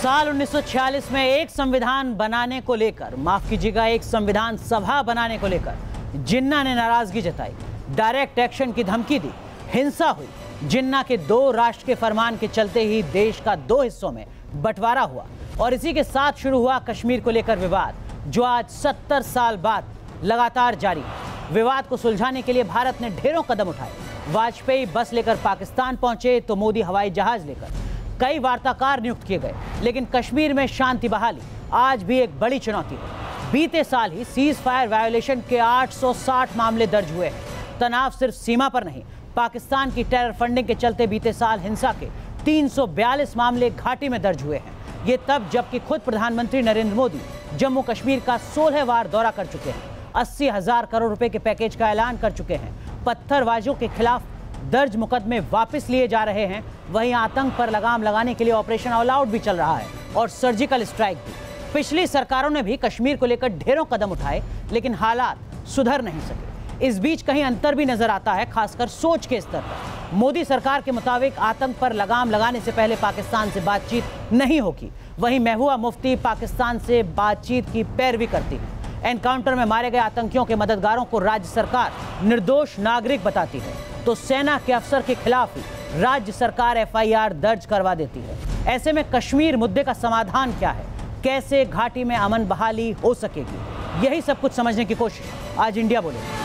साल 1946 में एक संविधान बनाने को लेकर, माफ कीजिएगा, एक संविधान सभा बनाने को लेकर जिन्ना ने नाराजगी जताई, डायरेक्ट एक्शन की धमकी दी, हिंसा हुई। जिन्ना के 2 राष्ट्र के फरमान के चलते ही देश का 2 हिस्सों में बंटवारा हुआ और इसी के साथ शुरू हुआ कश्मीर को लेकर विवाद, जो आज 70 साल बाद लगातार जारी है। विवाद को सुलझाने के लिए भारत ने ढेरों कदम उठाए। वाजपेयी बस लेकर पाकिस्तान पहुंचे तो मोदी हवाई जहाज लेकर, कई वार्ताकार नियुक्त किए गए, लेकिन कश्मीर में शांति बहाली आज भी एक बड़ी चुनौती है। बीते साल ही सीज फायर वायोलेशन के 860 मामले दर्ज हुए हैं। तनाव सिर्फ सीमा पर नहीं, पाकिस्तान की टेरर फंडिंग के चलते बीते साल हिंसा के 342 मामले घाटी में दर्ज हुए हैं। ये तब जबकि खुद प्रधानमंत्री नरेंद्र मोदी जम्मू कश्मीर का 16 बार दौरा कर चुके हैं, 80,000 करोड़ रुपए के पैकेज का ऐलान कर चुके हैं, पत्थरबाजों के खिलाफ दर्ज मुकदमे वापस लिए जा रहे हैं। वहीं आतंक पर लगाम लगाने के लिए ऑपरेशन ऑल आउट भी चल रहा है और सर्जिकल स्ट्राइक भी। पिछली सरकारों ने भी कश्मीर को लेकर ढेरों कदम उठाए, लेकिन हालात सुधर नहीं सके। इस बीच कहीं अंतर भी नजर आता है, खासकर सोच के स्तर पर। मोदी सरकार के मुताबिक आतंक पर लगाम लगाने से पहले पाकिस्तान से बातचीत नहीं होगी। वहीं महबूबा मुफ्ती पाकिस्तान से बातचीत की पैरवी करती है। एनकाउंटर में मारे गए आतंकियों के मददगारों को राज्य सरकार निर्दोष नागरिक बताती है, तो सेना के अफसर के खिलाफ ही राज्य सरकार FIR दर्ज करवा देती है। ऐसे में कश्मीर मुद्दे का समाधान क्या है, कैसे घाटी में अमन बहाली हो सकेगी, यही सब कुछ समझने की कोशिश आज इंडिया बोले।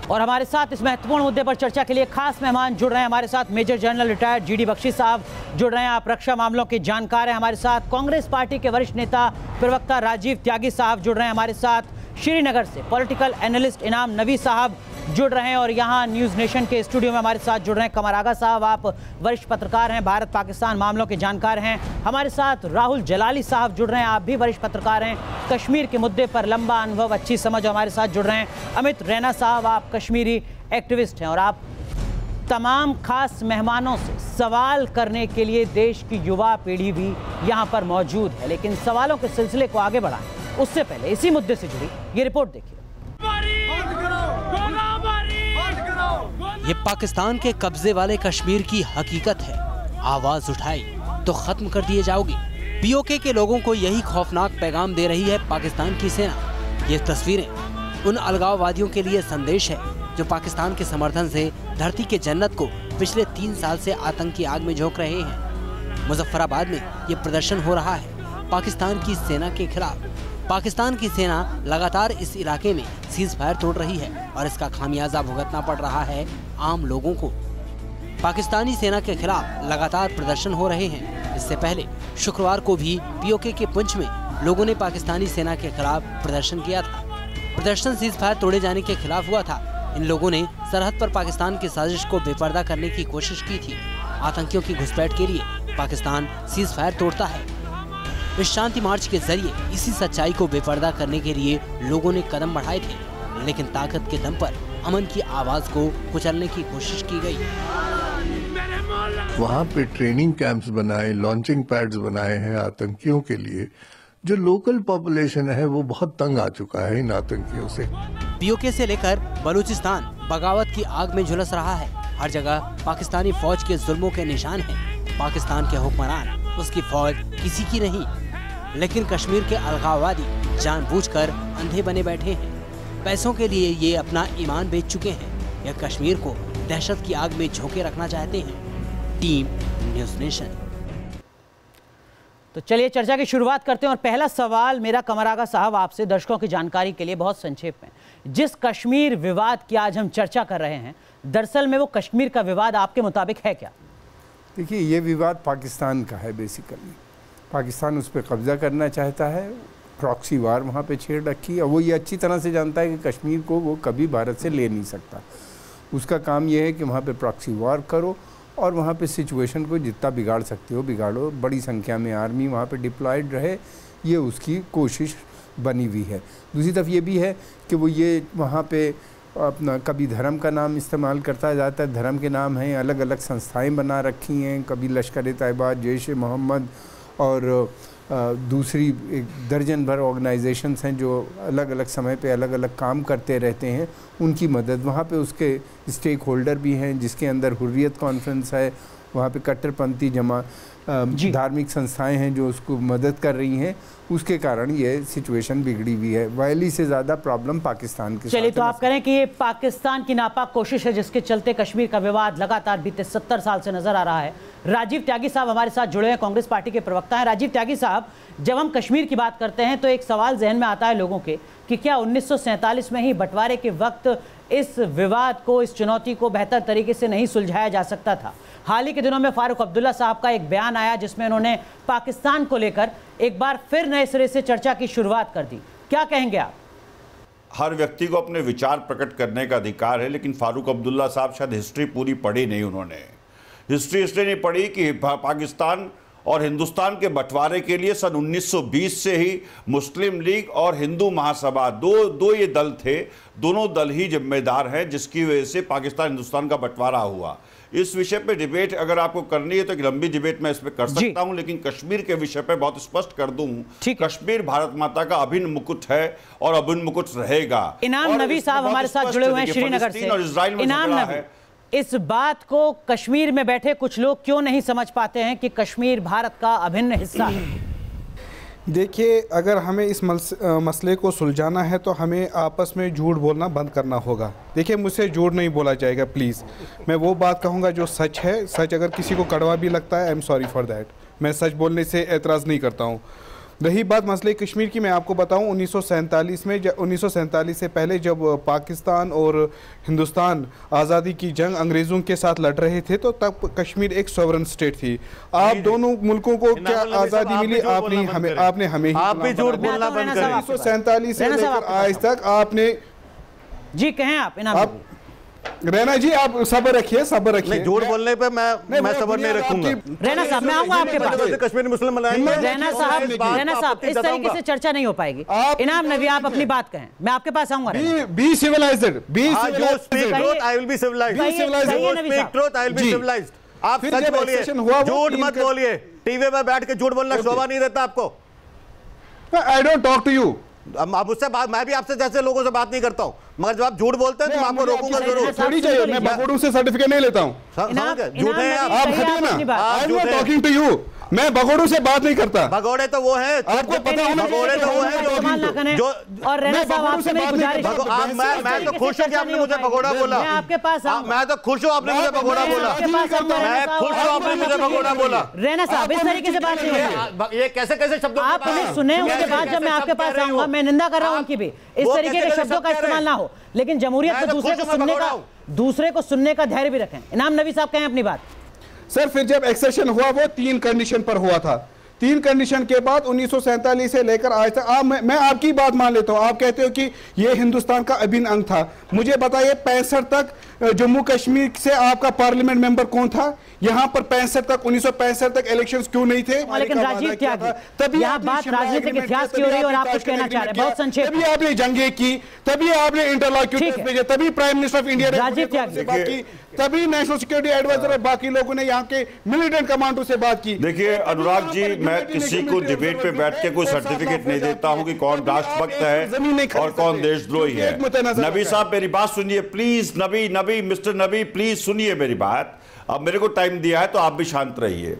और हमारे साथ इस महत्वपूर्ण मुद्दे पर चर्चा के लिए खास मेहमान जुड़ रहे हैं। हमारे साथ major general retired GD Bakshi sahab जुड़ रहे हैं, आप रक्षा मामलों के जानकार हैं। हमारे साथ कांग्रेस पार्टी के वरिष्ठ नेता प्रवक्ता राजीव त्यागी साहब जुड़ रहे हैं। हमारे साथ श्रीनगर से पॉलिटिकल एनालिस्ट इनाम नवी साहब जुड़ रहे हैं और यहाँ न्यूज़ नेशन के स्टूडियो में हमारे साथ जुड़ रहे हैं कमर आगा साहब, आप वरिष्ठ पत्रकार हैं, भारत पाकिस्तान मामलों के जानकार हैं। हमारे साथ राहुल जलाली साहब जुड़ रहे हैं, आप भी वरिष्ठ पत्रकार हैं, कश्मीर के मुद्दे पर लंबा अनुभव, अच्छी समझ हमारे साथ जुड़ रहे हैं। अमित रैना साहब, आप कश्मीरी एक्टिविस्ट हैं और आप तमाम खास मेहमानों से सवाल करने के लिए देश की युवा पीढ़ी भी यहाँ पर मौजूद है। लेकिन सवालों के सिलसिले को आगे बढ़ाएं उससे पहले इसी मुद्दे से जुड़ी ये रिपोर्ट देखिए। ये पाकिस्तान के कब्जे वाले कश्मीर की हकीकत है। आवाज उठाई तो खत्म कर दिए जाओगे। POK के लोगों को यही खौफनाक पैगाम दे रही है पाकिस्तान की सेना। ये तस्वीरें उन अलगाववादियों के लिए संदेश है जो पाकिस्तान के समर्थन से धरती के जन्नत को पिछले 3 साल से आतंक की आग में झोंक रहे हैं। मुजफ्फराबाद में ये प्रदर्शन हो रहा है पाकिस्तान की सेना के खिलाफ। पाकिस्तान की सेना लगातार इस इलाके में सीज फायर तोड़ रही है और इसका खामियाजा भुगतना पड़ रहा है आम लोगों को। पाकिस्तानी सेना के खिलाफ लगातार प्रदर्शन हो रहे हैं। इससे पहले शुक्रवार को भी POK के पुंछ में लोगों ने पाकिस्तानी सेना के खिलाफ प्रदर्शन किया था। प्रदर्शन सीज फायर तोड़े जाने के खिलाफ हुआ था। इन लोगों ने सरहद पर पाकिस्तान की साजिश को बेपर्दा करने की कोशिश की थी। आतंकियों की घुसपैठ के लिए पाकिस्तान सीज फायर तोड़ता है। इस शांति मार्च के जरिए इसी सच्चाई को बेपर्दा करने के लिए लोगों ने कदम बढ़ाए थे, लेकिन ताकत के दम पर अमन की आवाज को कुचलने की कोशिश की गई। वहाँ पे ट्रेनिंग कैंप्स बनाए, लॉन्चिंग पैड्स बनाए हैं आतंकियों के लिए। जो लोकल पॉपुलेशन है वो बहुत तंग आ चुका है इन आतंकियों से। POK से लेकर बलूचिस्तान बगावत की आग में झुलस रहा है। हर जगह पाकिस्तानी फौज के जुल्मों के निशान हैं। पाकिस्तान के हुक्मरान, उसकी फौज किसी की नहीं, लेकिन कश्मीर के अलगाववादी जानबूझकर अंधे बने बैठे हैं। पैसों के लिए ये अपना ईमान बेच चुके हैं। यह कश्मीर को दहशत की आग में झोंके रखना चाहते हैं। Team news nation. तो चलिए चर्चा की शुरुआत करते हैं और पहला सवाल मेरा कमर आगा साहब आपसे, दर्शकों की जानकारी के लिए बहुत संक्षेप में। जिस कश्मीर विवाद की आज हम चर्चा कर रहे हैं, दरअसल में वो कश्मीर का विवाद आपके मुताबिक है क्या? देखिए, ये विवाद पाकिस्तान का है। बेसिकली पाकिस्तान उस पर कब्जा करना चाहता है, प्रॉक्सी वार वहाँ पे छेड़ रखी है और वो ये अच्छी तरह से जानता है कि कश्मीर को वो कभी भारत से ले नहीं सकता। उसका काम ये है कि वहाँ पे प्रॉक्सी वार करो और वहाँ पे सिचुएशन को जितना बिगाड़ सकते हो बिगाड़ो। बड़ी संख्या में आर्मी वहाँ पे डिप्लॉयड रहे, ये उसकी कोशिश बनी हुई है। दूसरी तरफ ये भी है कि वो ये वहाँ पे अपना कभी धर्म का नाम इस्तेमाल करता जाता है। धर्म के नाम हैं, अलग अलग संस्थाएं बना रखी हैं, कभी लश्कर-ए-तैयबा, जैश-ए-मोहम्मद और दूसरी एक दर्जन भर ऑर्गेनाइजेशंस हैं जो अलग अलग समय पे अलग अलग काम करते रहते हैं, उनकी मदद। वहाँ पे उसके स्टेक होल्डर भी हैं जिसके अंदर हुर्रियत कॉन्फ्रेंस है, वहाँ पे कट्टरपंथी धार्मिक संस्थाएं हैं जो उसको मदद कर रही हैं। उसके कारण ये सिचुएशन बिगड़ी हुई है। वैली से ज़्यादा प्रॉब्लम पाकिस्तान के। चलिए, तो आप करें कि ये पाकिस्तान की नापाक कोशिश है जिसके चलते कश्मीर का विवाद लगातार बीते 70 साल से नजर आ रहा है। राजीव त्यागी साहब हमारे साथ जुड़े हैं, कांग्रेस पार्टी के प्रवक्ता हैं। राजीव त्यागी साहब, जब हम कश्मीर की बात करते हैं तो एक सवाल जहन में आता है लोगों के कि क्या 1947 में ही बंटवारे के वक्त इस विवाद को, इस चुनौती को बेहतर तरीके से नहीं सुलझाया जा सकता था? हाल ही के दिनों में फारूक अब्दुल्ला साहब का एक बयान आया जिसमें उन्होंने पाकिस्तान को लेकर एक बार फिर नए सिरे से चर्चा की शुरुआत कर दी। क्या कहेंगे आप? हर व्यक्ति को अपने विचार प्रकट करने का अधिकार है, लेकिन फारूक अब्दुल्ला साहब शायद हिस्ट्री पूरी पढ़ी नहीं। उन्होंने हिस्ट्री इसलिए नहीं पढ़ी कि पाकिस्तान और हिंदुस्तान के बंटवारे के लिए सन 1920 से ही मुस्लिम लीग और हिंदू महासभा दो ये दल थे, दोनों दल ही जिम्मेदार हैं जिसकी वजह से पाकिस्तान हिंदुस्तान का बंटवारा हुआ। इस विषय पे डिबेट अगर आपको करनी है तो एक लंबी डिबेट मैं इस पे कर सकता हूं, लेकिन कश्मीर के विषय पे बहुत स्पष्ट कर दूं, कश्मीर भारत माता का अभिन्न मुकुट है और अभिन्न मुकुट रहेगा। इनाम नबी साहब हमारे साथ जुड़े हुए हैं श्रीनगर से। इनाम नबी, इस बात को कश्मीर में बैठे कुछ लोग क्यों नहीं समझ पाते हैं कि कश्मीर भारत का अभिन्न हिस्सा है? देखिए, अगर हमें इस मसले को सुलझाना है तो हमें आपस में झूठ बोलना बंद करना होगा। देखिए, मुझसे झूठ नहीं बोला जाएगा प्लीज़। मैं वो बात कहूँगा जो सच है। सच अगर किसी को कड़वा भी लगता है, I am sorry for that. मैं सच बोलने से एतराज़ नहीं करता हूँ। रही बात मसले कश्मीर की, मैं आपको बताऊं 1947 में 1947 से पहले जब पाकिस्तान और हिंदुस्तान आज़ादी की जंग अंग्रेज़ों के साथ लड़ रहे थे तो तब कश्मीर एक सॉवरन स्टेट थी। आप दोनों मुल्कों को क्या आज़ादी मिली? आपने हमें आप भी झूठ बोलना बंद करें। 1947 से लेकर आज तक आपने जी कहें आप रैना जी, आप सब्र रखिए, सब्र रखिए। झूठ बोलने पे मैं सब्र नहीं रखूंगा। रैना साहब, मैं आऊंगा आपके पास। कश्मीरी मुस्लिम रैना साहब, इस तरीके से चर्चा नहीं हो पाएगी। इनाम नबी, आप अपनी बात कहें, मैं आपके पास आऊंगा। Be civilized, be speak truth, I will be civilized. Speak truth, I will be civilized. आप सच बोलिए, झूठ मत बोलिए। टीवी में बैठ के झूठ बोलना शोभा नहीं देता आपको। I don't talk to you. अब मुझसे बात, मैं भी आपसे जैसे लोगों से बात नहीं करता हूँ, मगर जब आप झूठ बोलते हैं तो मैं आपको रोकूंगा जरूर। थोड़ी चाहिए, मैं बगोड़ू से सर्टिफिकेट नहीं लेता हूँ। झूठे हैं आप, हटिए ना। I am not talking to you. मैं भगोड़ों से बात नहीं करता। भगोड़े तो वो हैं, आपको पता है, भगोड़े तो वो हैं जो और रहना साहब आपसे मेरी गुजारिश है, मैं तो खुश हूं कि आपने मुझे भगोड़ा बोला। मैं आपके पास मैं तो खुश हूं आपने मुझे भगोड़ा बोला। मैं खुश हूं आपने मुझे भगोड़ा बोला। रहना साहब, इस तरीके से बात नहीं होगी। ये कैसे कैसे शब्दों आप हमें सुने, उसके बाद जब मैं आपके पास आऊंगा, मैं निंदा कर रहा हूं उनकी भी, इस तरीके के शब्दों का इस्तेमाल ना हो, लेकिन जमहूरियत में दूसरे को सुनने का धैर्य भी रखें। इनाम नबी साहब कहें अपनी बात। सर, फिर जब एक्सेशन हुआ वो 3 कंडीशन पर हुआ था। 3 कंडीशन के बाद 1947 से लेकर आज तक मैं आपकी बात मान लेता हूं। आप कहते हो कि ये हिंदुस्तान का अभिन्न अंग था। मुझे बताइए 65 तक जम्मू कश्मीर से आपका पार्लियामेंट मेंबर कौन था? यहाँ पर 1965 तक इलेक्शंस क्यों नहीं थे? लेकिन राजीव त्यागी, तभी यहाँ बात राजनीतिक इतिहास की हो रही है और आप कुछ कहना चाह रहे हैं, बहुत संक्षेप। तभी आपने जंगे की, तभी आपने इंटरलॉक्यूटर्स भेजे, तभी prime minister of India Rajiv Tyagi, तभी नेशनल सिक्योरिटी एडवाइजर और बाकी लोगों ने यहाँ के मिलिटेंट कमांडो से बात की। देखिए अनुराग जी, मैं किसी को डिबेट पे बैठ के कोई सर्टिफिकेट नहीं देता हूं कि कौन राष्ट्रभक्त है और कौन देशद्रोही है। नबी साहब मेरी बात सुनिए please. Nabi mister Nabi please सुनिए मेरी बात। अब मेरे को टाइम दिया है तो आप भी शांत रहिए।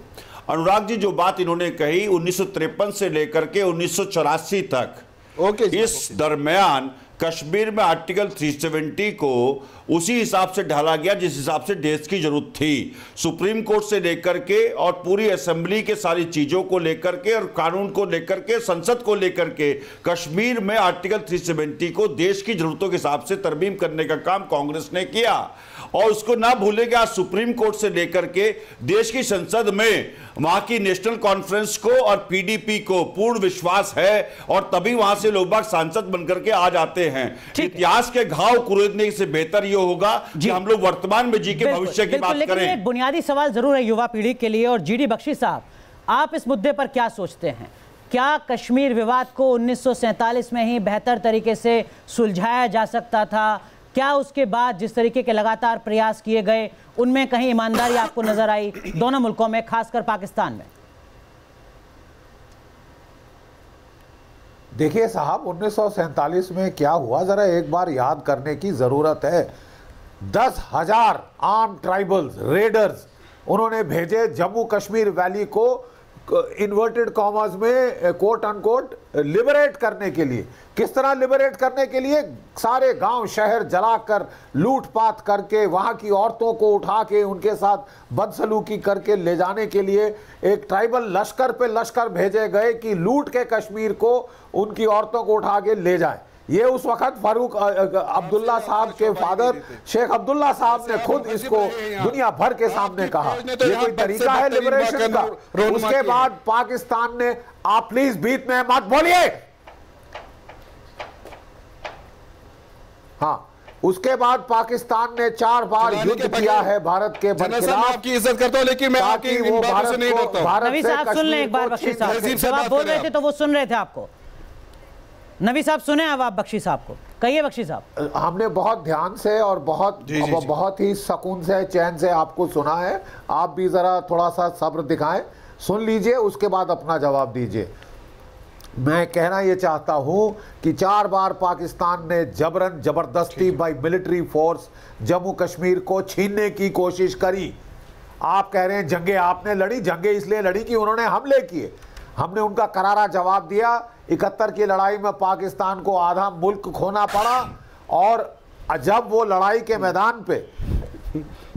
अनुराग जी, जो बात इन्होंने कही 1953 से लेकर के 1984 तक, इस दरमियान कश्मीर में आर्टिकल 370 को उसी हिसाब से ढाला गया जिस हिसाब से देश की जरूरत थी। सुप्रीम कोर्ट से लेकर के और पूरी असेंबली के सारी चीजों को लेकर के और कानून को लेकर के, संसद को लेकर के कश्मीर में आर्टिकल 370 को देश की जरूरतों के हिसाब से तरमीम करने का काम कांग्रेस ने किया। और उसको ना भूलेंगे, आज सुप्रीम कोर्ट से लेकर के देश की संसद में वहां की नेशनल कॉन्फ्रेंस को और पीडीपी को पूर्ण विश्वास है और तभी वहां से लोग बाग सांसद बनकर के आ जाते हैं। इतिहास के घाव कुरेदने से बेहतर यह होगा कि हम लोग वर्तमान में जी के भविष्य की बात करें। एक बुनियादी सवाल जरूर है युवा पीढ़ी के लिए। और जीडी बख्शी साहब, आप इस मुद्दे पर क्या सोचते हैं? क्या कश्मीर विवाद को 1947 में ही बेहतर तरीके से सुलझाया जा सकता था? क्या उसके बाद जिस तरीके के लगातार प्रयास किए गए उनमें कहीं ईमानदारी आपको नजर आई दोनों मुल्कों में, खासकर पाकिस्तान में? देखिए साहब, 1947 में क्या हुआ जरा एक बार याद करने की जरूरत है। 10,000 आर्म ट्राइबल्स रेडर्स उन्होंने भेजे जम्मू कश्मीर वैली को इन्वर्टेड कॉमर्स में कोट अनकोट लिबरेट करने के लिए। किस तरह लिबरेट करने के लिए? सारे गांव शहर जलाकर लूटपाट करके वहां की औरतों को उठा के उनके साथ बदसलूकी करके ले जाने के लिए एक ट्राइबल लश्कर पे लश्कर भेजे गए कि लूट के कश्मीर को उनकी औरतों को उठा के ले जाए। ये उस वक्त फारूक अब्दुल्ला साहब के फादर शेख अब्दुल्ला साहब ने खुद इसको दुनिया भर के सामने कहा। ये कोई तरीका है लिबरेशन का? उसके बाद पाकिस्तान ने, आप प्लीज बीच में मत बोलिए, हाँ, उसके बाद पाकिस्तान ने 4 बार युद्ध किया है भारत के खिलाफ। आपकी इज्जत करता हूं, लेकिन मैं आपकी इन बातों से नहीं डरता हूं। नबी साहब सुन लें एक बार बख्शी साहब, जब आप बोल रहे थे तो वो सुन रहे थे आपको। नबी साहब सुने अब आप बख्शी साहब को, कहिए बख्शी साहब। हमने बहुत ध्यान से और बहुत ही सुकून से चैन से आपको सुना है। आप भी जरा थोड़ा सा सब्र दिखाएं, सुन लीजिए, उसके बाद अपना जवाब दीजिए। मैं कहना ये चाहता हूं कि 4 बार पाकिस्तान ने जबरन जबरदस्ती by military force Jammu Kashmir को छीनने की कोशिश करी। आप कह रहे हैं जंगे आपने लड़ी, जंगे इसलिए लड़ी कि उन्होंने हमले किए। हमने उनका करारा जवाब दिया। 71 की लड़ाई में पाकिस्तान को आधा मुल्क खोना पड़ा, और जब वो लड़ाई के मैदान पे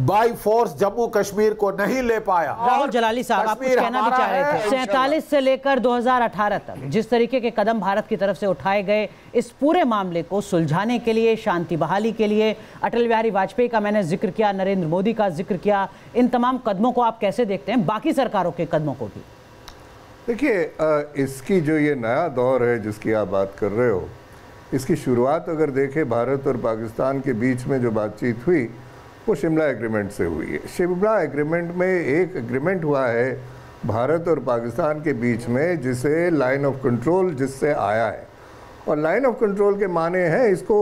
बाई फोर्स जम्मू कश्मीर को नहीं ले पाया। राहुल जलाली साहब, आप कुछ कहना भी चाह रहे थे। 47 से लेकर 2018 तक जिस तरीके के कदम भारत की तरफ से उठाए गए, इस पूरे मामले को सुलझाने के लिए, शांति बहाली के लिए, अटल बिहारी वाजपेयी का मैंने जिक्र किया, नरेंद्र मोदी का जिक्र किया, इन तमाम कदमों को आप कैसे देखते हैं, बाकी सरकारों के कदमों को भी? देखिए, इसकी जो ये नया दौर है जिसकी आप बात कर रहे हो, इसकी शुरुआत अगर देखें भारत और पाकिस्तान के बीच में जो बातचीत हुई वो शिमला एग्रीमेंट से हुई है। शिमला एग्रीमेंट में एक एग्रीमेंट हुआ है भारत और पाकिस्तान के बीच में जिसे लाइन ऑफ कंट्रोल जिससे आया है, और लाइन ऑफ कंट्रोल के माने हैं इसको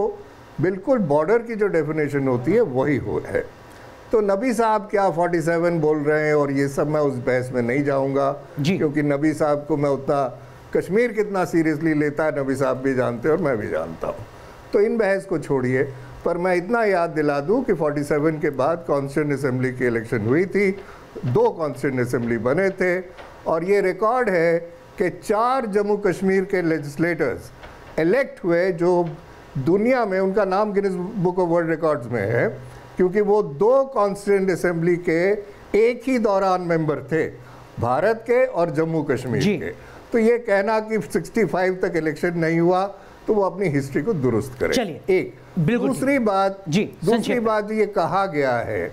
बिल्कुल बॉर्डर की जो डेफिनेशन होती है वही है। तो नबी साहब क्या 47 बोल रहे हैं और ये सब, मैं उस बहस में नहीं जाऊंगा, क्योंकि नबी साहब को मैं उतना कश्मीर कितना सीरियसली लेता है नबी साहब भी जानते हैं और मैं भी जानता हूँ, तो इन बहस को छोड़िए। पर मैं इतना याद दिला दूं कि 47 के बाद कॉन्स्टिट्यूंट असेंबली की इलेक्शन हुई थी, 2 कॉन्स्टिट्यूंट असेंबली बने थे, और ये रिकॉर्ड है कि 4 जम्मू कश्मीर के लेजिस्लेटर्स इलेक्ट हुए जो दुनिया में, उनका नाम Guinness book of world records में है, क्योंकि वो 2 कॉन्स्टिट्यूंट असेंबली के एक ही दौरान मेंबर थे, भारत के और जम्मू कश्मीर के। तो ये कहना कि 65 तक इलेक्शन नहीं हुआ, तो वो अपनी हिस्ट्री को दुरुस्त करें। चलिए, एक दूसरी बात ये कहा गया है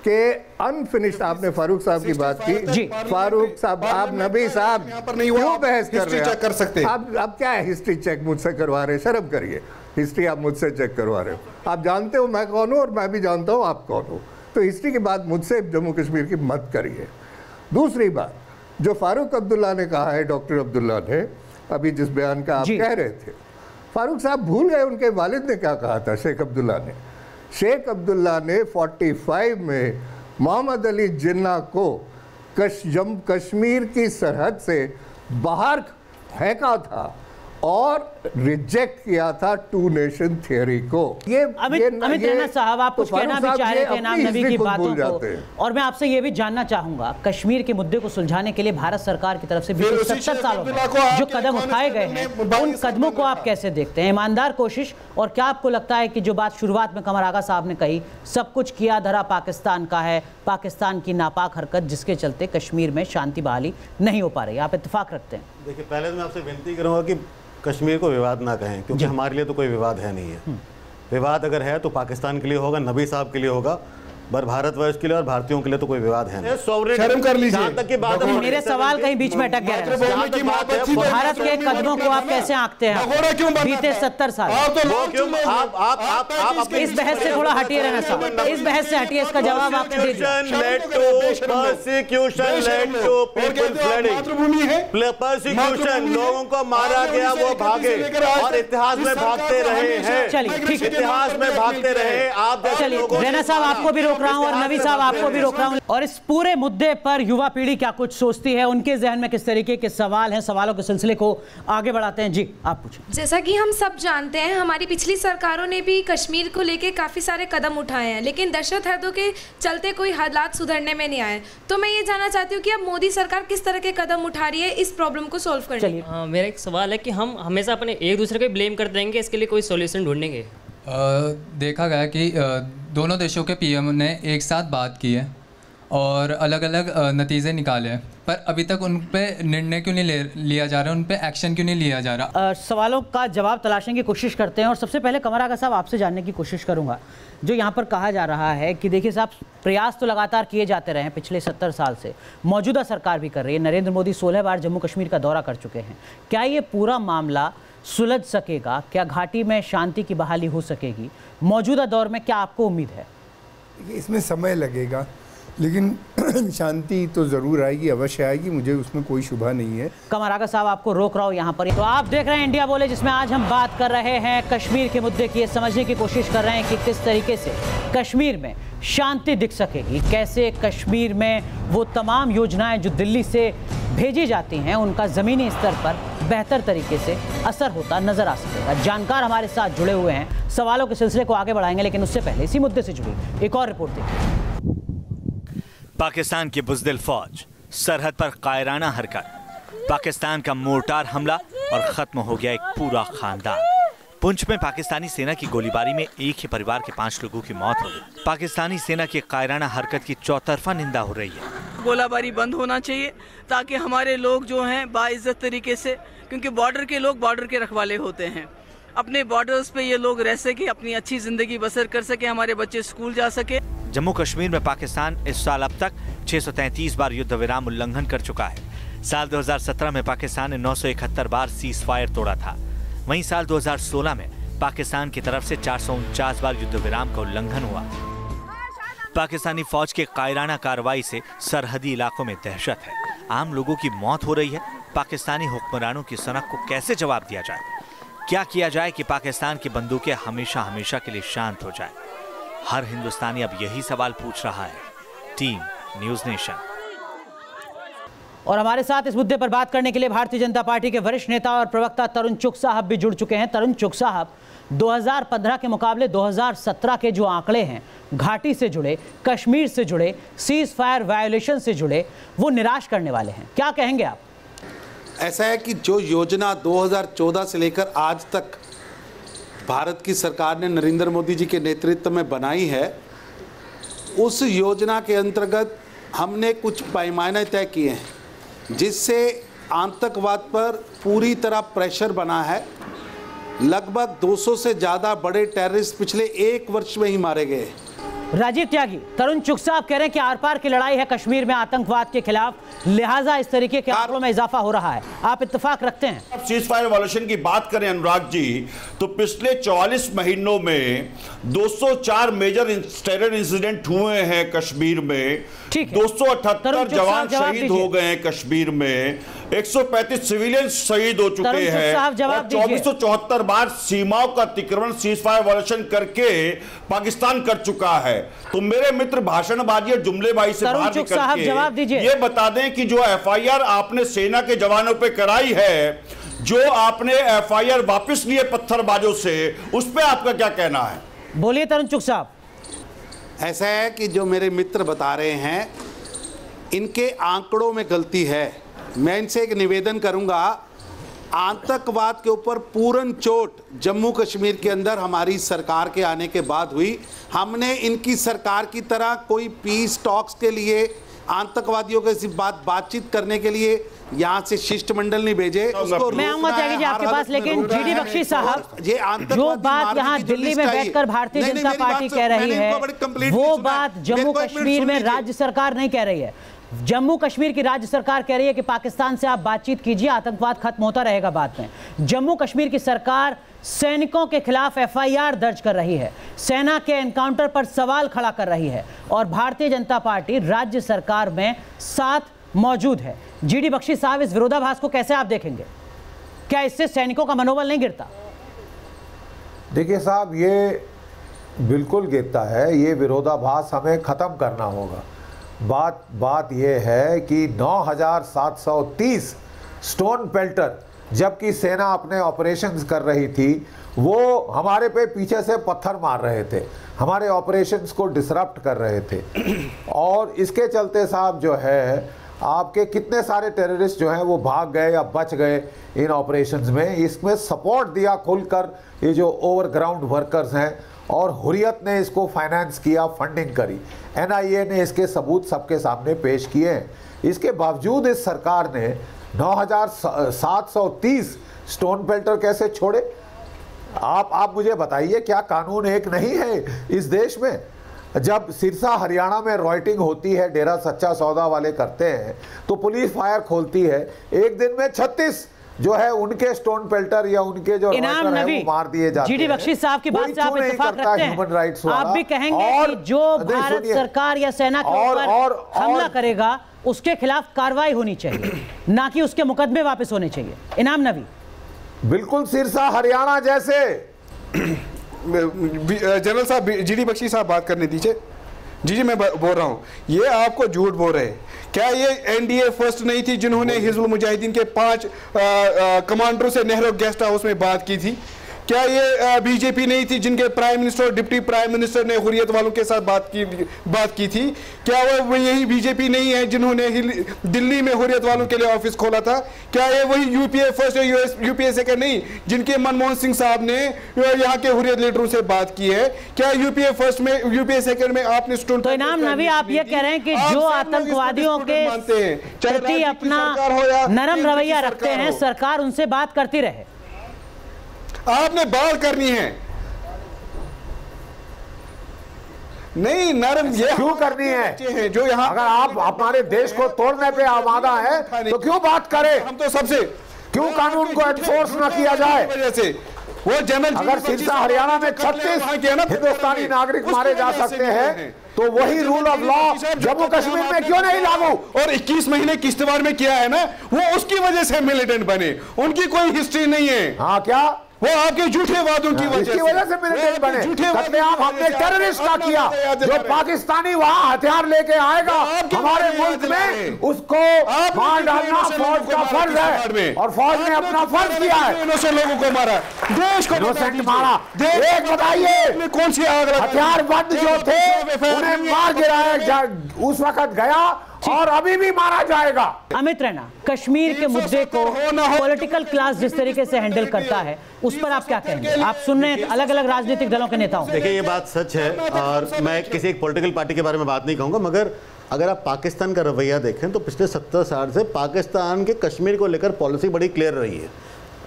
कि अनफिनिश्ड, आपने फारूक साहब की बात की। फारूक साहब, आप नबी साहब क्यों बहस कर रहे हैं? कर सकते हैं आप क्या हिस्ट्री चेक मुझसे करवा रहे हैं? शर्म करिए, हिस्ट्री आप मुझसे चेक करवा रहे हो। आप जानते हो मैं कौन हूँ और मैं भी जानता हूँ आप कौन हो, तो हिस्ट्री की बात मुझसे जम्मू कश्मीर की मत करिए। दूसरी बात जो फारूक अब्दुल्ला ने कहा है, डॉक्टर अब्दुल्ला ने, अभी जिस बयान का आप कह रहे थे, फारूक साहब भूल गए उनके वालिद ने क्या कहा था। शेख अब्दुल्ला ने 45 में मोहम्मद अली जिन्ना को कश्मीर की सरहद से बाहर फेंका था और रिजेक्ट किया था 2 नेशन थियरी को। अमित रैना साहब, आप कुछ कहना भी चाह रहे थे नाम नबी की बातों को, और मैं आपसे ये भी जानना चाहूंगा, कश्मीर के मुद्दे को सुलझाने के लिए भारत सरकार की तरफ से 70 सालों में जो कदम उठाए गए हैं, उन कदमों को आप कैसे देखते हैं? ईमानदार कोशिश, और क्या आपको लगता है कि जो बात शुरुआत में कमर आगा साहब ने कही, सब कुछ किया धरा पाकिस्तान का है, पाकिस्तान की नापाक हरकत जिसके चलते कश्मीर में शांति बहाली नहीं हो पा रही, आप इत्तेफाक रखते हैं? देखिए, पहले तो मैं आपसे विनती करूंगा कि कश्मीर को विवाद ना कहें, क्योंकि हमारे लिए तो कोई विवाद है नहीं है। विवाद अगर है तो पाकिस्तान के लिए होगा, नबी साहब के लिए होगा, पर भारतवर्ष के लिए और भारतीयों के लिए तो कोई विवाद है नहीं। शर्म कर लीजिए। जहां तक की बात है, मेरे सवाल कहीं बीच में अटक गया है। भारत के कदमों को आप कैसे आंकते हैं बीते 70 साल? इस बहस से थोड़ा हटिए रहना साहब, इस बहस से हटिए, इसका जवाब आपने दे दिया। लोगों को मारा गया, वो भागे और इतिहास में भागते रहे हैं। चलिए ठीक है, इतिहास में भागते रहे। आप चलिए रैना साहब, आपको भी रोक रहा हूं और नबी साहब आपको भी रोक रहा हूं। और इस पूरे मुद्दे पर युवा पीढ़ी क्या कुछ सोचती है, उनके जहन में किस तरीके के सवाल हैं, सवालों के सिलसिले को आगे बढ़ाते हैं। जी आप पूछें। जैसा कि हम सब जानते हैं, हमारी पिछली सरकारों ने भी कश्मीर को लेके काफ़ी सारे कदम उठाए हैं, लेकिन दहशत हर्दों के चलते कोई हालात सुधरने में नहीं आए। तो मैं ये जानना चाहती हूँ कि अब मोदी सरकार किस तरह के कदम उठा रही है इस प्रॉब्लम को सॉल्व करने के लिए। मेरा एक सवाल है कि हम हमेशा अपने एक दूसरे को ब्लेम कर देंगे, इसके लिए कोई सॉल्यूशन ढूंढेंगे? देखा गया कि दोनों देशों के पीएम ने एक साथ बात की है और अलग अलग नतीजे निकाले हैं, पर अभी तक उन पे निर्णय क्यों नहीं लिया जा रहा, उन पे एक्शन क्यों नहीं लिया जा रहा? सवालों का जवाब तलाशने की कोशिश करते हैं। और सबसे पहले कमर आगा साहब आपसे जानने की कोशिश करूंगा, जो यहाँ पर कहा जा रहा है कि देखिए साहब, प्रयास तो लगातार किए जाते रहे हैं पिछले 70 साल से, मौजूदा सरकार भी कर रही है, नरेंद्र मोदी 16 बार जम्मू कश्मीर का दौरा कर चुके हैं। क्या ये पूरा मामला सुलझ सकेगा? क्या घाटी में शांति की बहाली हो सकेगी? मौजूदा दौर में क्या आपको उम्मीद है? इसमें समय लगेगा, लेकिन शांति तो ज़रूर आएगी, अवश्य आएगी, मुझे उसमें कोई शुबा नहीं है। कमर आगा साहब आपको रोक रहा हूँ यहाँ पर। तो आप देख रहे हैं इंडिया बोले, जिसमें आज हम बात कर रहे हैं कश्मीर के मुद्दे की, ये समझने की कोशिश कर रहे हैं कि किस तरीके से कश्मीर में शांति दिख सकेगी, कैसे कश्मीर में वो तमाम योजनाएं जो दिल्ली से भेजी जाती हैं उनका ज़मीनी स्तर पर बेहतर तरीके से असर होता नजर आ सकेगा। जानकार हमारे साथ जुड़े हुए हैं, सवालों के सिलसिले को आगे बढ़ाएंगे, लेकिन उससे पहले इसी मुद्दे से जुड़ी एक और रिपोर्ट देखिए। पाकिस्तान की बुज़दिल फौज, सरहद पर कायराना हरकत, पाकिस्तान का मोर्टार हमला और खत्म हो गया एक पूरा खानदान। पुंछ में पाकिस्तानी सेना की गोलीबारी में एक ही परिवार के 5 लोगों की मौत हो गई। पाकिस्तानी सेना की कायराना हरकत की चौतरफा निंदा हो रही है। गोलाबारी बंद होना चाहिए ताकि हमारे लोग जो हैं बाइज्जत तरीके से, क्योंकि बॉर्डर के लोग बॉर्डर के रखवाले होते हैं, अपने बॉर्डर्स पे ये लोग रह सके, अपनी अच्छी जिंदगी बसर कर सके, हमारे बच्चे स्कूल जा सके। जम्मू कश्मीर में पाकिस्तान इस साल अब तक 633 बार युद्ध विराम उल्लंघन कर चुका है। साल 2017 में पाकिस्तान ने 971 बार सीज फायर तोड़ा था। वहीं साल 2016 में पाकिस्तान की तरफ से 449 बार युद्ध विराम का उल्लंघन हुआ। पाकिस्तानी फौज के कायराना कार्रवाई से सरहदी इलाकों में दहशत है, आम लोगों की मौत हो रही है। पाकिस्तानी हुक्मरानों की सनक को कैसे जवाब दिया जाए? क्या किया जाए कि पाकिस्तान की बंदूकें हमेशा हमेशा के लिए शांत हो जाए? हर हिंदुस्तानी अब यही सवाल पूछ रहा है। Team news nation. और हमारे साथ इस मुद्दे पर बात करने के लिए भारतीय जनता पार्टी के वरिष्ठ नेता और प्रवक्ता तरुण चुग साहब भी जुड़ चुके हैं। तरुण चुग साहब, 2015 के मुकाबले 2017 के जो आंकड़े हैं घाटी से जुड़े, कश्मीर से जुड़े, सीज फायर वायोलेशन से जुड़े, वो निराश करने वाले हैं, क्या कहेंगे आप? ऐसा है कि जो योजना 2014 से लेकर आज तक भारत की सरकार ने नरेंद्र मोदी जी के नेतृत्व में बनाई है, उस योजना के अंतर्गत हमने कुछ पैमाने तय किए हैं जिससे आतंकवाद पर पूरी तरह प्रेशर बना है। लगभग 200 से ज़्यादा बड़े टेररिस्ट पिछले 1 वर्ष में ही मारे गए। राजीव त्यागी, तरुण चुग साहब कह रहे हैं कि आर पार की लड़ाई है कश्मीर में आतंकवाद के खिलाफ, लिहाजा इस तरीके के आंकड़ों में इजाफा हो रहा है। आप इत्तेफाक रखते हैं? अब सीज फायर वायोलेशन की बात करें अनुराग जी, तो पिछले 44 महीनों में 204 मेजर टेरर इंसिडेंट हुए हैं कश्मीर में। 278 जवान शहीद हो गए हैं कश्मीर में, 135 सिविलियन शहीद हो चुके हैं और 2474 बार सीमाओं का अतिक्रमण सीज फायर वायोलेशन करके पाकिस्तान कर चुका है। तो मेरे मित्र भाषणबाजी और जुमलेबाजी से बाहर निकल के ये बता दें कि जो एफआईआर आपने सेना के जवानों पे कराई है, जो आपने एफआईआर वापस लिए पत्थरबाजों से, उस पे आपका क्या कहना है? बोलिए तरुण चुग साहब। ऐसा है कि जो मेरे मित्र बता रहे हैं इनके आंकड़ों में गलती है। मैं इनसे एक निवेदन करूंगा, आतंकवाद के ऊपर पूर्ण चोट जम्मू कश्मीर के अंदर हमारी सरकार के आने के बाद हुई। हमने इनकी सरकार की तरह कोई पीस टॉक्स के लिए, आतंकवादियों के बातचीत करने के लिए यहाँ से शिष्टमंडल नहीं भेजे। मैं आऊंगा त्यागी जी आपके पास, लेकिन जीडी बख्शी साहब, जो बात यहाँ दिल्ली में बैठकर भारतीय जनता पार्टी कह रही है, वो बात जम्मू कश्मीर में राज्य सरकार नहीं कह रही है। जम्मू कश्मीर की राज्य सरकार कह रही है कि पाकिस्तान से आप बातचीत कीजिए, आतंकवाद खत्म होता रहेगा बाद में। जम्मू कश्मीर की सरकार सैनिकों के खिलाफ एफआईआर दर्ज कर रही है, सेना के एनकाउंटर पर सवाल खड़ा कर रही है, और भारतीय जनता पार्टी राज्य सरकार में साथ मौजूद है। जीडी बख्शी साहब, इस विरोधाभास को कैसे आप देखेंगे? क्या इससे सैनिकों का मनोबल नहीं गिरता? देखिए साहब, ये बिल्कुल गिरता है। ये विरोधाभास हमें ख़त्म करना होगा। बात ये है कि 9,730 स्टोन पेल्टर जबकि सेना अपने ऑपरेशंस कर रही थी, वो हमारे पे पीछे से पत्थर मार रहे थे, हमारे ऑपरेशंस को डिसरप्ट कर रहे थे। और इसके चलते साहब जो है आपके कितने सारे टेररिस्ट जो हैं वो भाग गए या बच गए इन ऑपरेशंस में। इसमें सपोर्ट दिया खुलकर ये जो ओवरग्राउंड वर्कर्स हैं, और हुर्रियत ने इसको फाइनेंस किया, फंडिंग करी। NIA ने इसके सबूत सबके सामने पेश किए हैं। इसके बावजूद इस सरकार ने 9,730 स्टोन पेल्टर कैसे छोड़े? आप मुझे बताइए, क्या कानून एक नहीं है इस देश में? जब सिरसा हरियाणा में रॉयटिंग होती है, डेरा सच्चा सौदा वाले करते हैं, तो पुलिस फायर खोलती है, एक दिन में 36 जो है उनके स्टोन पेल्टर या उनके जो इनाम नबी वो मार दिए जाते हैं। GD बख्शी साहब की बात से आप इत्तेफाक रखते हैं? ह्यूमन राइट्स वाला। आप भी कहेंगे कि जो भारत सरकार या सेना के ऊपर हमला करेगा उसके खिलाफ कार्रवाई होनी चाहिए, ना कि उसके मुकदमे वापस होने चाहिए। इनाम नबी बिल्कुल सिरसा हरियाणा जैसे। जनरल साहब, GD बख्शी साहब बात करने दीजिए। जी मैं बोल रहा हूँ, ये आपको झूठ बोल रहे हैं। क्या ये NDA फर्स्ट नहीं थी जिन्होंने हिजबुल मुजाहिदीन के 5 कमांडरों से नेहरू गेस्ट हाउस में बात की थी? क्या ये BJP नहीं थी जिनके प्राइम मिनिस्टर और डिप्टी प्राइम मिनिस्टर ने हुर्रियत वालों के साथ बात की थी? क्या वो यही BJP नहीं है जिन्होंने दिल्ली में हुर्रियत वालों के लिए ऑफिस खोला था? क्या ये वही UPA फर्स्ट या UPA सेकंड नहीं जिनके मनमोहन सिंह साहब ने यहाँ के हुर्रियत लीडरों से बात की है? क्या UPA फर्स्ट में, UPA सेकंड में आपने स्टूडेंट? तो इनाम नबी, आप ये कह रहे हैं कि जो आतंकवादियों के प्रति अपना नरम रवैया रखते हैं, सरकार उनसे बात करती रहे? आपने बात करनी है, नहीं नरम ये क्यों करनी है? जो यहाँ अगर आप हमारे देश को तोड़ने पे आमादा है तो क्यों बात करें? हम तो सबसे क्यों कानून को एनफोर्स ना किया जाए? वजह से वो जनरल, अगर सिरसा हरियाणा में 36 हिंदुस्तानी नागरिक मारे जा सकते हैं तो वही rule of law Jammu Kashmir में क्यों नहीं लागू? और 21 महीने किश्तवाड़ में किया है ना, वो उसकी वजह से मिलिटेंट बने, उनकी कोई हिस्ट्री नहीं है। हाँ, क्या वो आपके झूठे वादों की वजह से मिलिटेंट बने? कत्लेआम हमने टेररिस्ट का किया। जो पाकिस्तानी वहां हथियार लेके आएगा हमारे मुल्क में, उसको मार डालना फौज का फर्ज है, और फौज ने अपना फर्ज किया है। इनोसेंट लोगों को मारा, देश को इनोसेंट मारा। एक बताइए, कौन सी हथियार बंद जो थे उन्हें मार गिराया उस वक्त गया, और अभी भी मारा जाएगा। अमित रैना, कश्मीर के मुद्दे को पॉलिटिकल क्लास जिस तरीके से हैंडल करता है, उस पर आप क्या कहेंगे? आप सुन रहे हैं अलग अलग राजनीतिक दलों के नेताओं। देखिए, ये बात सच है, और मैं किसी एक पॉलिटिकल पार्टी के बारे में बात नहीं कहूंगा, मगर अगर आप पाकिस्तान का रवैया देखें तो पिछले 70 साल से पाकिस्तान के कश्मीर को लेकर पॉलिसी बड़ी क्लियर रही है।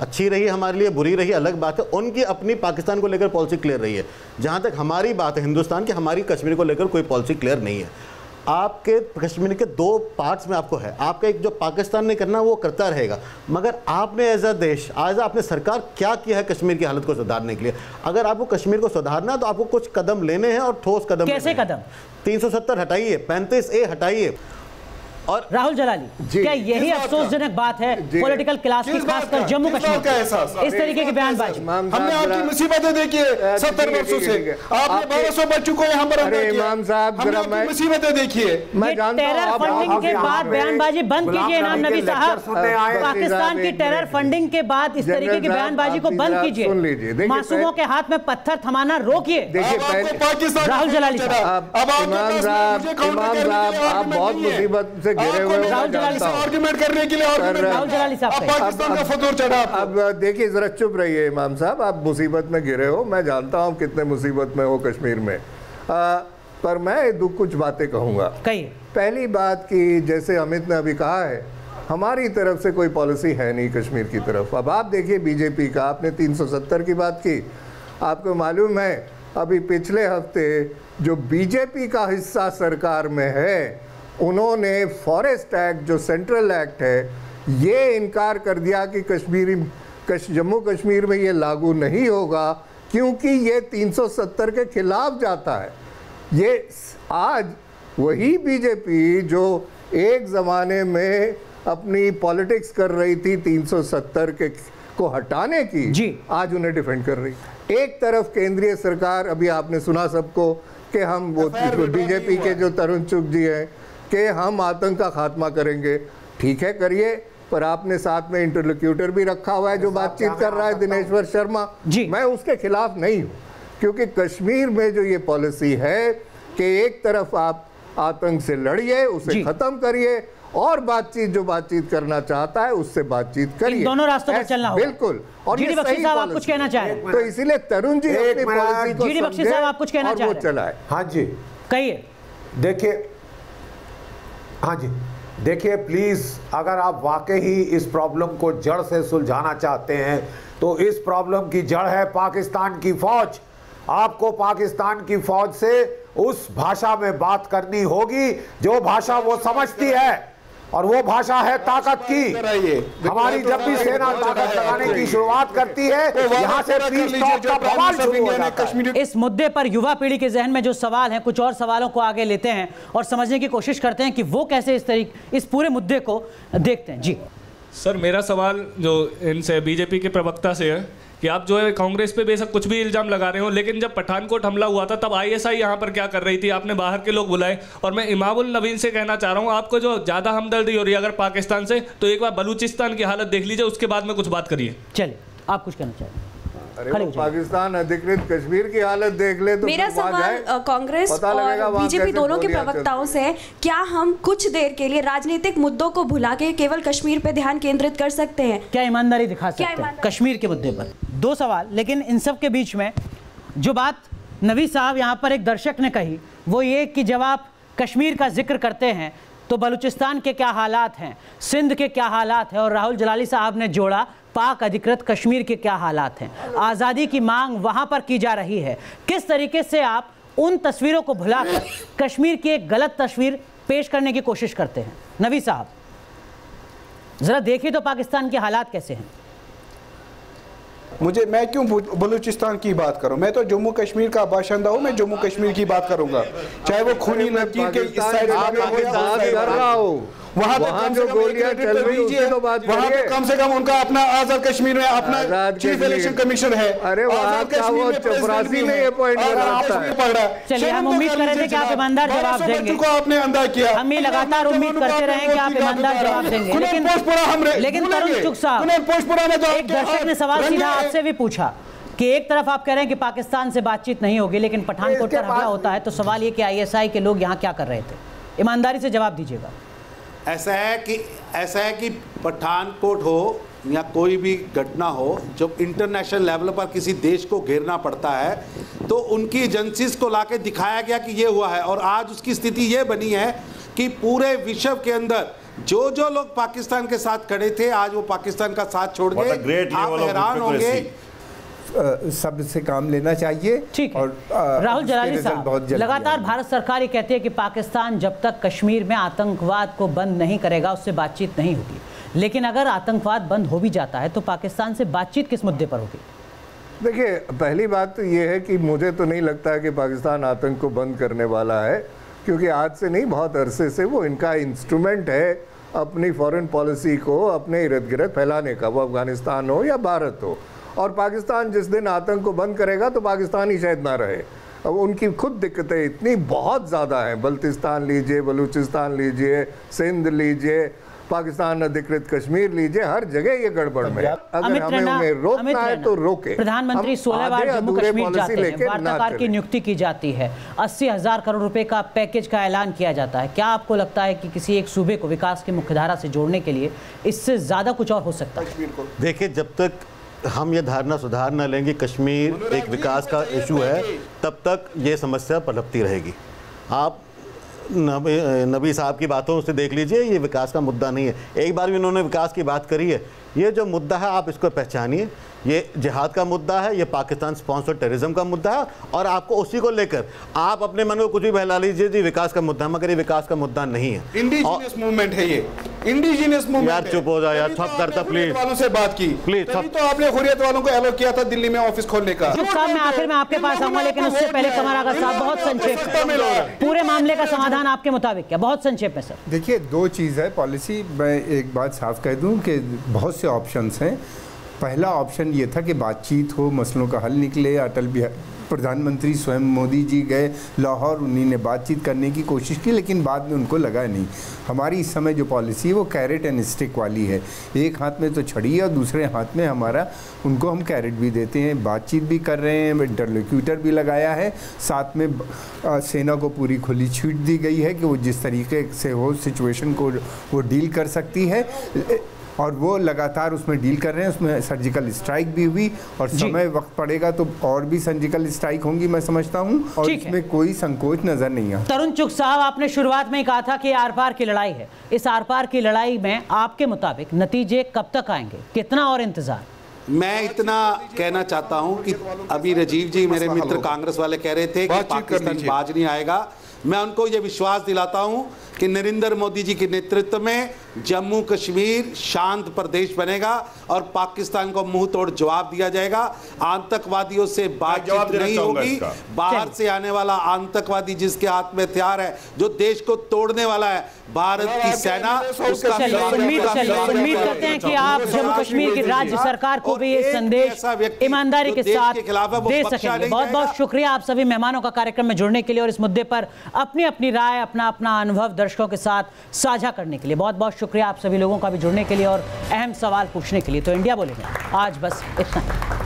अच्छी रही हमारे लिए, बुरी रही अलग बात है, उनकी अपनी पाकिस्तान को लेकर पॉलिसी क्लियर रही है। जहां तक हमारी बात है हिंदुस्तान की, हमारी कश्मीर को लेकर कोई पॉलिसी क्लियर नहीं है। आपके कश्मीर के 2 पार्ट्स में आपको है, आपका एक जो पाकिस्तान ने करना वो करता रहेगा, मगर आपने एज अ देश, एज आपने सरकार क्या किया है कश्मीर की हालत को सुधारने के लिए? अगर आपको कश्मीर को सुधारना है तो आपको कुछ कदम लेने हैं, और ठोस कदम। कैसे कदम? 370 हटाइए, 35A हटाइए। और राहुल जलाली, क्या यही अफसोसजनक बात है पॉलिटिकल क्लास की, खासकर जम्मू कश्मीर का एहसास? इस तरीके की बयानबाजी। हमने आपकी मुसीबतें देखी है 70 वर्षों से, आपने 1200 बच्चों को यहाँ पर इमाम साहब जरा मैं मुसीबतें देखिए। मैं जानता हूं टेरर फंडिंग के बाद बयानबाजी बंद कीजिए। इनाम नबी साहब, पाकिस्तान की टेरर फंडिंग के बाद इस तरीके की बयानबाजी को बंद कीजिए। मासूमों के हाथ में पत्थर थमाना रोकिए। राहुल जलाली साहब, इमाम साहब आप बहुत मुसीबत से घिरे हुए आर्गुमेंट करने के लिए अब देखिए, जरा चुप रहिए इमाम साहब, आप मुसीबत में घिरे हो, मैं जानता हूं कितने मुसीबत में हो कश्मीर में, पर मैं कुछ बातें कहूंगा। पहली बात कि जैसे अमित ने अभी कहा है, हमारी तरफ से कोई पॉलिसी है नहीं कश्मीर की तरफ। अब आप देखिए BJP का, आपने 370 की बात की, आपको मालूम है अभी पिछले हफ्ते जो BJP का हिस्सा सरकार में है, उन्होंने फॉरेस्ट एक्ट जो सेंट्रल एक्ट है, ये इनकार कर दिया कि जम्मू कश्मीर में ये लागू नहीं होगा, क्योंकि ये 370 के खिलाफ जाता है। ये आज वही BJP जो एक ज़माने में अपनी पॉलिटिक्स कर रही थी 370 के को हटाने की आज उन्हें डिफेंड कर रही। एक तरफ केंद्रीय सरकार, अभी आपने सुना सबको कि हम वो बीजेपी के जो तरुण चुग जी हैं कि हम आतंक का खात्मा करेंगे। ठीक है, करिए, पर आपने साथ में इंटरलोक्यूटर भी रखा हुआ है जो बातचीत कर रहा है, दिनेश्वर शर्मा। मैं उसके खिलाफ नहीं हूँ, क्योंकि कश्मीर में जो ये पॉलिसी है कि एक तरफ आप आतंक से लड़िए, उसे खत्म करिए, और बातचीत जो बातचीत करना चाहता है उससे बातचीत करिए। दोनों रास्तों पर चलना होगा। बिल्कुल। और जीडी बख्शी साहब आप कुछ कहना चाह रहे हैं, तो इसीलिए तरुण जी अपनी पॉलिसी को जीडी बख्शी साहब आप कुछ कहना चाह रहे हैं, चलाए। हाँ जी, कहिए। देखिए, हाँ जी, देखिए प्लीज, अगर आप वाकई ही इस प्रॉब्लम को जड़ से सुलझाना चाहते हैं तो इस प्रॉब्लम की जड़ है पाकिस्तान की फौज। आपको पाकिस्तान की फौज से उस भाषा में बात करनी होगी जो भाषा वो समझती है, और वो भाषा है ताकत की। हमारी जब भी सेना ताकत लगाने की शुरुआत करती है, यहाँ से पीस टॉक का बवाल शुरू हो जाता है। इस मुद्दे पर युवा पीढ़ी के जहन में जो सवाल हैं, कुछ और सवालों को आगे लेते हैं और समझने की कोशिश करते हैं कि वो कैसे इस पूरे मुद्दे को देखते हैं। जी सर, मेरा सवाल जो इनसे बीजेपी के प्रवक्ता से है कि आप जो है कांग्रेस पे बेशक कुछ भी इल्जाम लगा रहे हो, लेकिन जब पठानकोट हमला हुआ था तब आईएसआई यहाँ पर क्या कर रही थी? आपने बाहर के लोग बुलाए। और मैं इमामुल नवीन से कहना चाह रहा हूँ, आपको जो ज़्यादा हमदर्दी हो रही है अगर पाकिस्तान से, तो एक बार बलूचिस्तान की हालत देख लीजिए, उसके बाद में कुछ बात करिए। चलिए, आप कुछ कहना चाहें। अरे वो पाकिस्तान अधिकृत कश्मीर की हालत देख ले तो मेरा सवाल कांग्रेस और बीजेपी दोनों के प्रवक्ताओं से है, क्या हम कुछ देर के लिए राजनीतिक मुद्दों को भुला के केवल कश्मीर पे ध्यान केंद्रित कर सकते हैं? क्या ईमानदारी दिखा सकते हैं कश्मीर के मुद्दे पर? दो सवाल, लेकिन इन सब के बीच में जो बात नवी साहब यहाँ पर एक दर्शक ने कही वो ये कि जब आप कश्मीर का जिक्र करते हैं तो बलूचिस्तान के क्या हालात हैं, सिंध के क्या हालात हैं, और राहुल जलाली साहब ने जोड़ा पाक अधिकृत कश्मीर के क्या हालात हैं। आज़ादी की मांग वहाँ पर की जा रही है। किस तरीके से आप उन तस्वीरों को भुलाकर कश्मीर की एक गलत तस्वीर पेश करने की कोशिश करते हैं? नवी साहब, ज़रा देखिए तो पाकिस्तान के हालात कैसे हैं। मैं क्यों बलूचिस्तान की बात करूं? मैं तो जम्मू कश्मीर का बाशिंदा हूं, मैं जम्मू कश्मीर की बात करूंगा, चाहे वो खूनी लकीर के इस साइड कर रहा हो, वहाँ जो गोलियां चल रही है तो बात वहाँ पे कम से कम उनका अपना आजाद कश्मीर में अपना चीफ इलेक्शन कमीशन है। अरे वहाँ का वो चपरासी में ये पॉइंट पकड़ा। चलिए, हम उम्मीद कर रहे थे कि आप ईमानदार जवाब देंगे, को आपने अंदर किया। हम ये लगातार उम्मीद करते रहे कि आप ईमानदार जवाब देंगे, लेकिन तरुण चुग साहब, एक दर्शक ने सवाल सीधा आपसे भी पूछा कि एक तरफ आप कह रहे हैं कि पाकिस्तान से बातचीत नहीं होगी, लेकिन पठानकोट पर हमला होता है, तो सवाल ये कि आईएसआई के लोग यहाँ क्या कर रहे थे? ईमानदारी से जवाब दीजिएगा। ऐसा है कि पठानकोट हो या कोई भी घटना हो, जब इंटरनेशनल लेवल पर किसी देश को घेरना पड़ता है तो उनकी एजेंसीज को लाके दिखाया गया कि ये हुआ है, और आज उसकी स्थिति ये बनी है कि पूरे विश्व के अंदर जो जो लोग पाकिस्तान के साथ खड़े थे आज वो पाकिस्तान का साथ छोड़ गए। आप हैरान होंगे। सबसे काम लेना चाहिए। ठीक है। और राहुल जलाली साहब, लगातार भारत सरकार ये कहती है कि पाकिस्तान जब तक कश्मीर में आतंकवाद को बंद नहीं करेगा उससे बातचीत नहीं होगी, लेकिन अगर आतंकवाद बंद हो भी जाता है तो पाकिस्तान से बातचीत किस मुद्दे पर होगी? देखिए, पहली बात तो ये है कि मुझे तो नहीं लगता है कि पाकिस्तान आतंक को बंद करने वाला है, क्योंकि आज से नहीं बहुत अरसे से वो इनका इंस्ट्रूमेंट है अपनी फॉरेन पॉलिसी को अपने इर्द गिर्द फैलाने का, वो अफगानिस्तान हो या भारत हो। और पाकिस्तान जिस दिन आतंक को बंद करेगा तो पाकिस्तान ही शायद ना रहे। अब उनकी खुद दिक्कतें इतनी बहुत ज़्यादा हैं, बल्तिस्तान लीजिए, बलूचिस्तान लीजिए, सिंध लीजिए, पाकिस्तान अधिकृत कश्मीर लीजिए, हर जगह ये गड़बड़ में। अगर हमें उन्हें रोकना है तो रोके। प्रधानमंत्री 16 बार जम्मू कश्मीर जाते हैं, वार्ताकार की नियुक्ति की जाती है, 80,000 करोड़ रुपए का पैकेज का ऐलान किया जाता है। क्या आपको लगता है कि किसी एक सूबे को विकास की मुख्यधारा से जोड़ने के लिए इससे ज़्यादा कुछ और हो सकता है? देखिए, जब तक हम ये धारणा सुधार न लेंगे कश्मीर एक विकास का इशू है, तब तक ये समस्या पनपती रहेगी। आप नबी साहब की बातों से देख लीजिए, ये विकास का मुद्दा नहीं है। एक बार भी उन्होंने विकास की बात करी है। ये जो मुद्दा है आप इसको पहचानिए, ये जिहाद का मुद्दा है, ये पाकिस्तान स्पॉन्सर टेररिज्म का मुद्दा है, और आपको उसी को लेकर आप अपने मन को कुछ भी बहला लीजिए जी विकास का मुद्दा, मगर ये विकास का मुद्दा नहीं है। इंडिजिनियस मूवमेंट है ये, इंडिजिनियस मूवमेंट। यार चुप हो जाओ यार, ठप करता प्लीज। वालों से बात की प्लीज, तो आपने हुर्रियत वालों को एलो किया था दिल्ली में ऑफिस खोलने का। साहब, मैं आखिर में आपके पास आऊंगा, लेकिन उससे पहले कमर आगा साहब बहुत संक्षेप में पूरे मामले का समाधान आपके मुताबिक क्या? बहुत संक्षेप में सर। देखिए, दो चीज़ है पॉलिसी। मैं एक बात साफ कह दूं कि बहुत से ऑप्शंस हैं, पहला ऑप्शन ये था कि बातचीत हो, मसलों का हल निकले। अटल बिहारी प्रधानमंत्री स्वयं मोदी जी गए लाहौर, उन्होंने बातचीत करने की कोशिश की, लेकिन बाद में उनको लगा नहीं। हमारी इस समय जो पॉलिसी है वो कैरेट एंड स्टिक वाली है, एक हाथ में तो छड़ी है और दूसरे हाथ में हमारा उनको हम कैरेट भी देते हैं, बातचीत भी कर रहे हैं, इंटरलोक्यूटर भी लगाया है, साथ में सेना को पूरी खुली छूट दी गई है कि वो जिस तरीके से हो सिचुएशन को वो डील कर सकती है, और वो लगातार उसमें डील कर रहे हैं। उसमें सर्जिकल स्ट्राइक भी हुई और समय वक्त पड़ेगा तो और भी सर्जिकल स्ट्राइक होंगी, मैं समझता हूं, और इसमें कोई संकोच नजर नहीं आता। तरुण चुग साहब, आपने शुरुआत में ही कहा था कि आर पार की लड़ाई है। इस आर पार की लड़ाई में आपके मुताबिक नतीजे कब तक आएंगे, कितना और इंतजार? मैं इतना कहना चाहता हूं कि अभी राजीव जी मेरे मित्र कांग्रेस वाले कह रहे थे कि पाकिस्तान बाज नहीं आएगा। मैं उनको ये विश्वास दिलाता हूं कि नरेंद्र मोदी जी के नेतृत्व में जम्मू कश्मीर शांत प्रदेश बनेगा और पाकिस्तान को मुंह तोड़ जवाब दिया जाएगा। आतंकवादियों से बातचीत नहीं होगी। बाहर से आने वाला आतंकवादी जिसके हाथ में हथियार है, जो देश को तोड़ने वाला है, भारत की सेना उसका उम्मीद करते हैं कि आप जम्मू कश्मीर की राज्य सरकार को भी ये संदेश ईमानदारी के साथ दे सकेंगे। बहुत बहुत शुक्रिया आप सभी मेहमानों का कार्यक्रम में जुड़ने के लिए और इस मुद्दे पर अपनी अपनी राय, अपना अपना अनुभव दर्शकों के साथ साझा करने के लिए। बहुत बहुत शुक्रिया आप सभी लोगों का भी जुड़ने के लिए और अहम सवाल पूछने के लिए। तो इंडिया बोलेंगे आज बस इतना ही।